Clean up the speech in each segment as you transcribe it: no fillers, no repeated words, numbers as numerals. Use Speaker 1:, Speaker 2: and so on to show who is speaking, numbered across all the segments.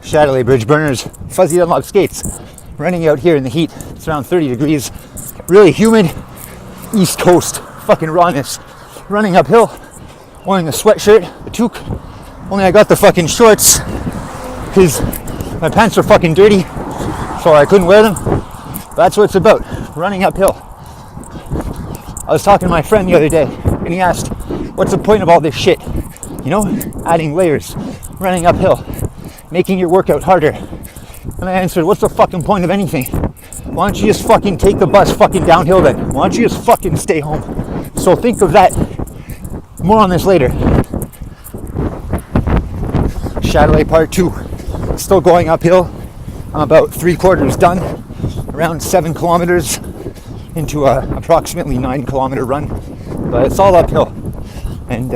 Speaker 1: Chatelet Bridge Burners, Fuzzy Dunlop skates, running out here in the heat. It's around 30 degrees, really humid, East Coast fucking rawness. Running uphill, wearing a sweatshirt, a toque. Only I got the fucking shorts because my pants were fucking dirty, so I couldn't wear them. That's what it's about, running uphill. I was talking to my friend the other day, and he asked, what's the point of all this shit? You know, adding layers, running uphill, making your workout harder. And I answered, what's the fucking point of anything? Why don't you just fucking take the bus fucking downhill then? Why don't you just fucking stay home? So think of that. More on this later. Chatelet Part 2. Still going uphill. I'm about 3/4 done. Around 7 kilometers into a approximately 9 kilometer run. But it's all uphill. And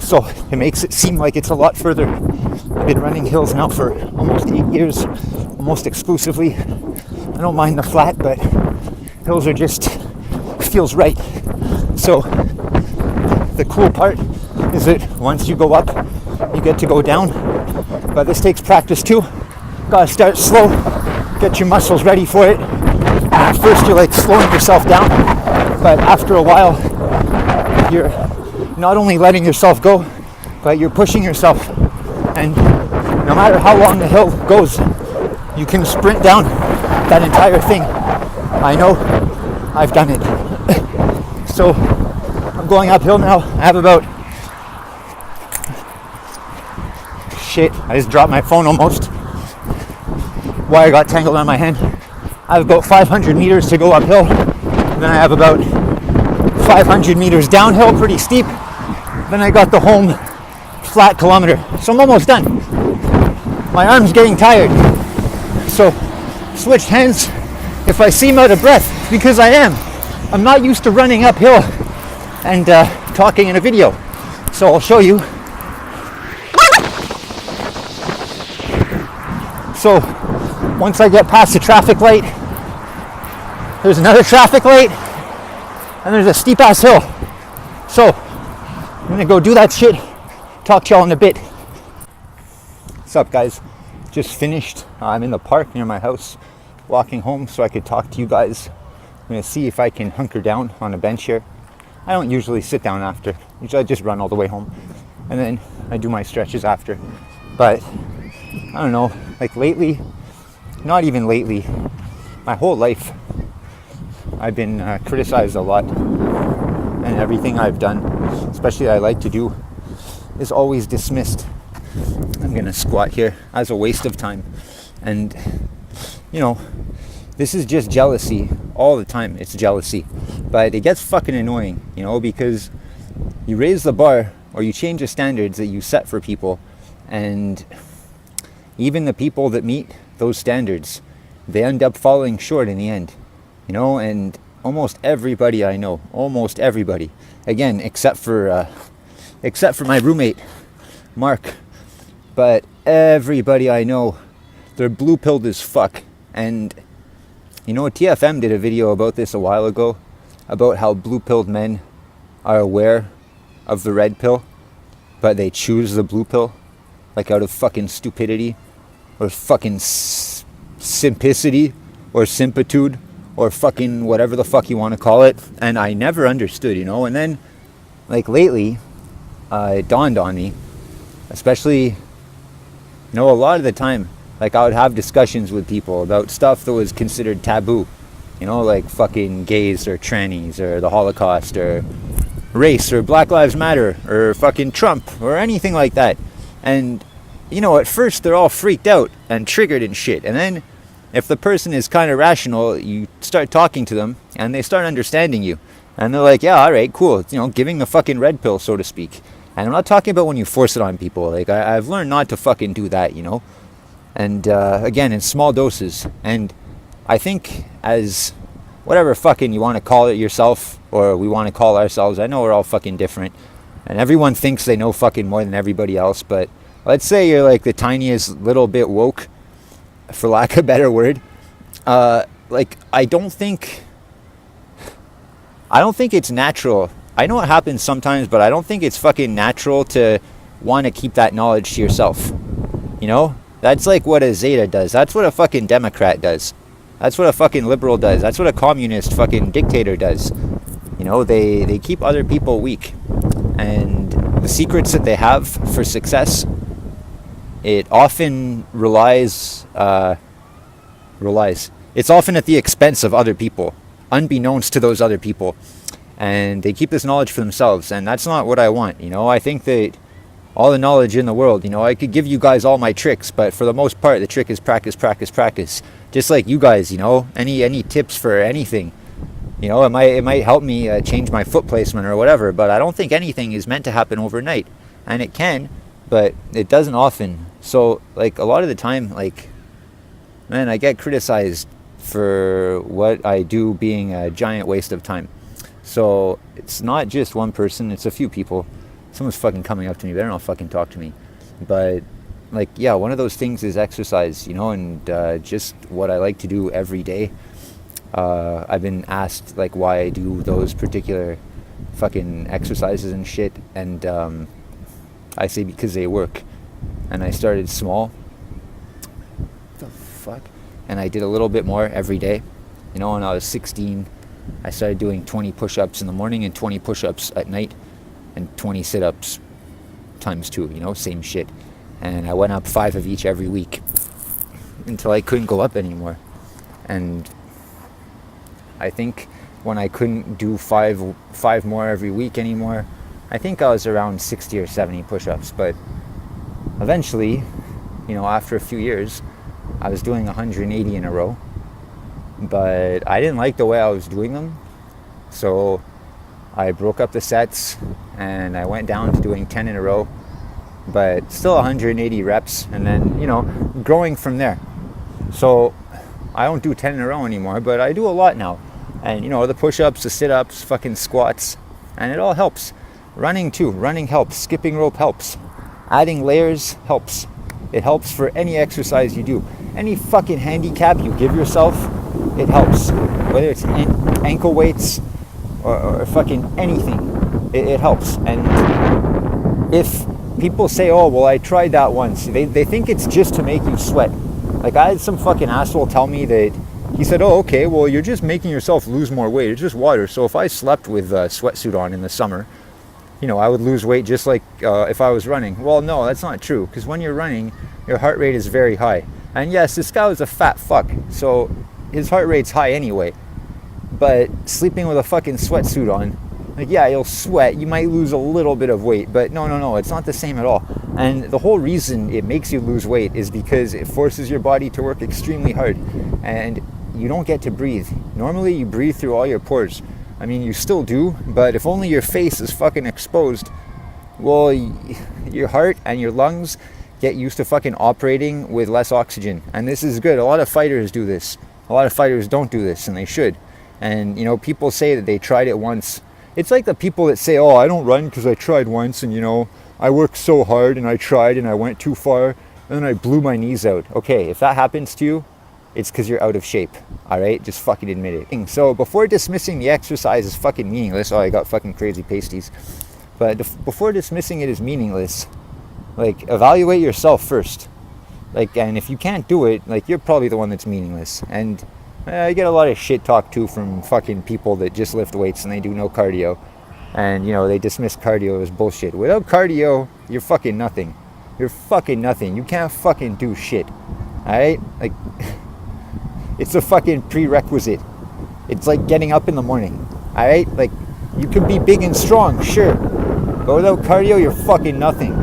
Speaker 1: so it makes it seem like it's a lot further. I've been running hills now for almost 8 years, almost exclusively. I don't mind the flat, but hills are just, feels right. So the cool part is that once you go up, you get to go down. But this takes practice too. Gotta start slow, get your muscles ready for it. And at first you're like slowing yourself down, but after a while, you're not only letting yourself go, but you're pushing yourself. And no matter how long the hill goes, you can sprint down that entire thing. I know, I've done it. So I'm going uphill now. I have about, shit, I just dropped my phone almost. Wire got tangled on my hand. I have about 500 meters to go uphill. And then I have about 500 meters downhill, pretty steep. Then I got the home flat kilometer. So I'm almost done. My arm's getting tired. So switched hands. If I seem out of breath, it's because I am. I'm not used to running uphill and talking in a video. So I'll show you. So once I get past the traffic light, there's another traffic light, and there's a steep ass hill. So I'm gonna go do that shit. Talk to y'all in a bit. What's up, guys? Just finished. I'm in the park near my house, walking home so I could talk to you guys. I'm gonna see if I can hunker down on a bench here. I don't usually sit down after. Usually I just run all the way home, and then I do my stretches after. But I don't know, like lately, not even lately, my whole life, I've been criticized a lot, and everything I've done, especially I like to do, is always dismissed. I'm gonna squat here as a waste of time. And you know, this is just jealousy all the time. It's jealousy, but it gets fucking annoying, you know, because you raise the bar or you change the standards that you set for people, and even the people that meet those standards, they end up falling short in the end, you know. And almost everybody I know, almost everybody, again, except for my roommate, Mark, but everybody I know, they're blue-pilled as fuck. And you know, TFM did a video about this a while ago, about how blue-pilled men are aware of the red pill, but they choose the blue pill, like out of fucking stupidity, or fucking simplicity, or simpitude, or fucking whatever the fuck you want to call it. And I never understood, you know. And then, like lately, it dawned on me, especially, you know, a lot of the time, like I would have discussions with people about stuff that was considered taboo, you know, like fucking gays or trannies or the Holocaust or race or Black Lives Matter or fucking Trump or anything like that. And, you know, at first they're all freaked out and triggered and shit. And then if the person is kind of rational, you start talking to them and they start understanding you. And they're like, yeah, all right, cool. You know, giving the fucking red pill, so to speak. And I'm not talking about when you force it on people. Like, I've learned not to fucking do that, you know. And again, in small doses. And I think as whatever fucking you want to call it yourself, or we want to call ourselves, I know we're all fucking different. And everyone thinks they know fucking more than everybody else. But let's say you're like the tiniest little bit woke, for lack of a better word. Like, I don't think it's natural. I know it happens sometimes, but I don't think it's fucking natural to want to keep that knowledge to yourself. You know? That's like what a Zeta does. That's what a fucking Democrat does. That's what a fucking liberal does. That's what a communist fucking dictator does. You know, they keep other people weak. And the secrets that they have for success, it often relies. It's often at the expense of other people, unbeknownst to those other people. And they keep this knowledge for themselves, and that's not what I want. You know, I think that all the knowledge in the world, you know, I could give you guys all my tricks, but for the most part, the trick is practice, practice, practice. Just like you guys, you know, any tips for anything, you know, it might help me change my foot placement or whatever, but I don't think anything is meant to happen overnight. And it can, but it doesn't often. So, like, a lot of the time, like, man, I get criticized for what I do being a giant waste of time. So it's not just one person, it's a few people. Someone's fucking coming up to me, better not fucking talk to me. But, like, yeah, one of those things is exercise, you know, and just what I like to do every day. I've been asked, like, why I do those particular fucking exercises and shit, and I say because they work. And I started small. What the fuck? And I did a little bit more every day. You know, when I was 16, I started doing 20 push-ups in the morning and 20 push-ups at night and 20 sit-ups times 2, you know, same shit. And I went up 5 of each every week until I couldn't go up anymore. And I think when I couldn't do five more every week anymore, I think I was around 60 or 70 push-ups. But eventually, you know, after a few years, I was doing 180 in a row. But I didn't like the way I was doing them, so I broke up the sets and I went down to doing 10 in a row, but still 180 reps, and then, you know, growing from there. So I don't do 10 in a row anymore, but I do a lot now. And, you know, the push-ups, the sit-ups, fucking squats, and it all helps. Running too. Running helps. Skipping rope helps. Adding layers helps. It helps for any exercise you do. Any fucking handicap you give yourself, it helps. Whether it's ankle weights or fucking anything, it helps. And if people say, oh, well, I tried that once, they think it's just to make you sweat. Like, I had some fucking asshole tell me that, he said, oh, okay, well, you're just making yourself lose more weight. It's just water. So if I slept with a sweatsuit on in the summer, you know, I would lose weight just like if I was running. Well, no, that's not true, because when you're running, your heart rate is very high. And yes, this guy was a fat fuck, so his heart rate's high anyway. But sleeping with a fucking sweatsuit on, like, yeah, you'll sweat, you might lose a little bit of weight, but no, it's not the same at all. And the whole reason it makes you lose weight is because it forces your body to work extremely hard, and you don't get to breathe. Normally you breathe through all your pores. I mean, you still do, but if only your face is fucking exposed, well, your heart and your lungs get used to fucking operating with less oxygen. And this is good. A lot of fighters do this. A lot of fighters don't do this, and they should. And, you know, people say that they tried it once. It's like the people that say, oh, I don't run because I tried once, and, you know, I worked so hard and I tried and I went too far and then I blew my knees out. Okay, if that happens to you, it's because you're out of shape, all right? Just fucking admit it. So before dismissing the exercise as fucking meaningless, oh, I got fucking crazy pasties. But before dismissing it as meaningless, like, evaluate yourself first. Like, and if you can't do it, like, you're probably the one that's meaningless. And I get a lot of shit talk too from fucking people that just lift weights and they do no cardio. And, you know, they dismiss cardio as bullshit. Without cardio, you're fucking nothing. You're fucking nothing. You can't fucking do shit. Alright? Like, it's a fucking prerequisite. It's like getting up in the morning. Alright? Like, you can be big and strong, sure. But without cardio, you're fucking nothing.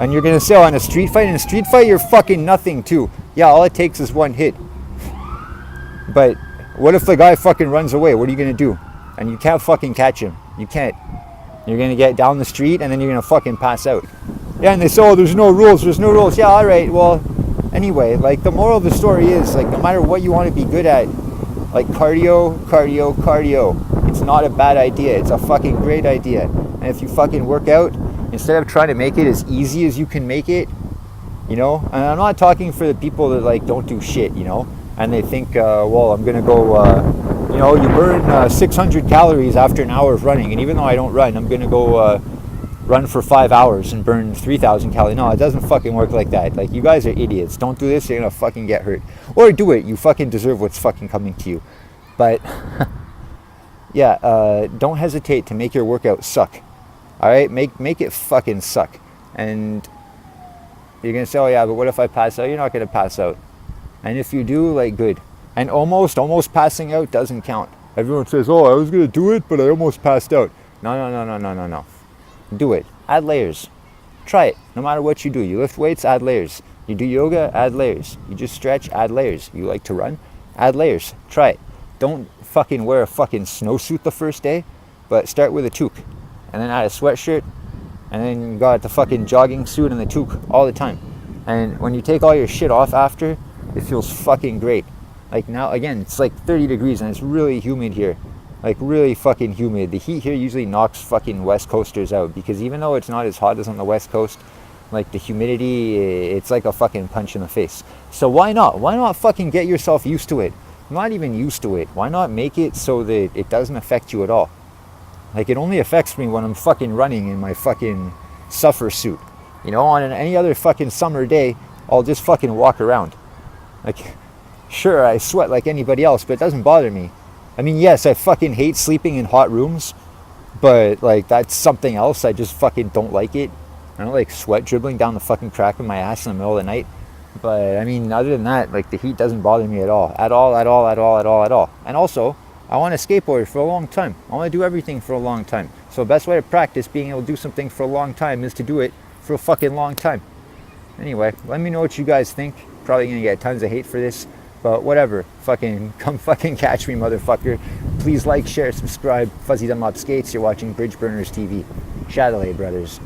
Speaker 1: And you're gonna say, oh, in a street fight, you're fucking nothing too. Yeah, all it takes is one hit. But what if the guy fucking runs away? What are you gonna do? And you can't fucking catch him. You can't. You're gonna get down the street and then you're gonna fucking pass out. Yeah, and they say, oh, there's no rules. Yeah, all right, well, anyway, like, the moral of the story is, like, no matter what you want to be good at, like, cardio, it's not a bad idea. It's a fucking great idea. And if you fucking work out, instead of trying to make it as easy as you can make it, you know, and I'm not talking for the people that, like, don't do shit, you know, and they think, well, I'm gonna go, you know, you burn 600 calories after an hour of running, and even though I don't run, I'm gonna go run for 5 hours and burn 3,000 calories. No, it doesn't fucking work like that. Like, you guys are idiots. Don't do this, you're gonna fucking get hurt. Or do it, you fucking deserve what's fucking coming to you. But, yeah, don't hesitate to make your workout suck. Alright, make it fucking suck. And you're gonna say, oh yeah, but what if I pass out? You're not gonna pass out. And if you do, like, good. And almost passing out doesn't count. Everyone says, oh, I was gonna do it, but I almost passed out. No. Do it. Add layers. Try it. No matter what you do. You lift weights, add layers. You do yoga, add layers. You just stretch, add layers. You like to run, add layers. Try it. Don't fucking wear a fucking snowsuit the first day, but start with a toque. And then add a sweatshirt, and then you got the fucking jogging suit and the toque all the time. And when you take all your shit off after, it feels fucking great. Like now, again, it's like 30 degrees and it's really humid here. Like really fucking humid. The heat here usually knocks fucking West Coasters out, because even though it's not as hot as on the West Coast, like the humidity, it's like a fucking punch in the face. So why not? Why not fucking get yourself used to it? Not even used to it. Why not make it so that it doesn't affect you at all? Like, it only affects me when I'm fucking running in my fucking suffer suit. You know, on any other fucking summer day, I'll just fucking walk around. Like, sure, I sweat like anybody else, but it doesn't bother me. I mean, yes, I fucking hate sleeping in hot rooms, but, like, that's something else. I just fucking don't like it. I don't like sweat dribbling down the fucking crack of my ass in the middle of the night. But, I mean, other than that, like, the heat doesn't bother me at all. At all. And also, I want to skateboard for a long time. I want to do everything for a long time. So the best way to practice being able to do something for a long time is to do it for a fucking long time. Anyway, let me know what you guys think. Probably going to get tons of hate for this, but whatever. Fucking come fucking catch me, motherfucker. Please like, share, subscribe. Fuzzy Dunlop Skates. You're watching Bridge Burners TV. Chatelet, brothers.